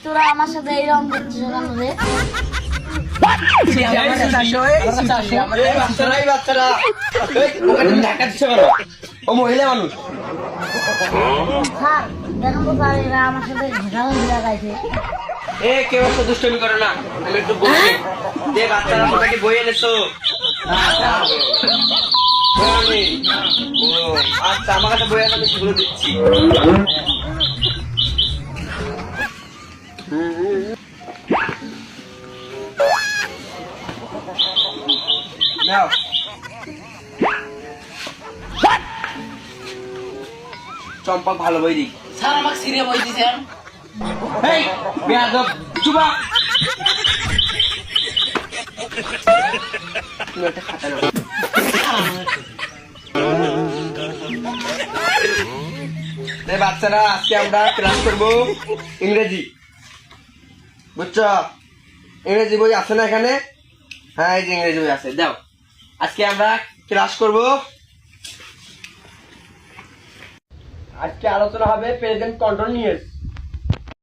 তোরা আমার সাথে এইরকম করছিস কেন রে? ও মহিলা মানুষ। স্যার দেখেন তো স্যার, এরা আমার সাথে ঘাটাঘাটি লাগাইছে। এ কেউ একটা দুষ্টমি করে না, আমি একটু বলছি যে বাচ্চারা তোমাকে বই এনেছো। আচ্ছা আমার কাছে বই আছে, আমি সেগুলো দিচ্ছি। নাও। চম্পক ভালো বই দিই। স্যার আমাকে সিরিয়া বই দিছেন। এই বেয়াদব চুপা। তুমি একটা খাতা নাও। বাচ্চারা আজকে আমরা ক্লাস করবো ইংরেজি, বুঝছো? ইংরেজি বই আছে না এখানে? হ্যাঁ এই যে ইংরেজি বই আছে, দাও। আজকে আমরা ক্লাস করব। আজকে আলোচনা হবে প্রেজেন্ট কন্টিনিউয়াস।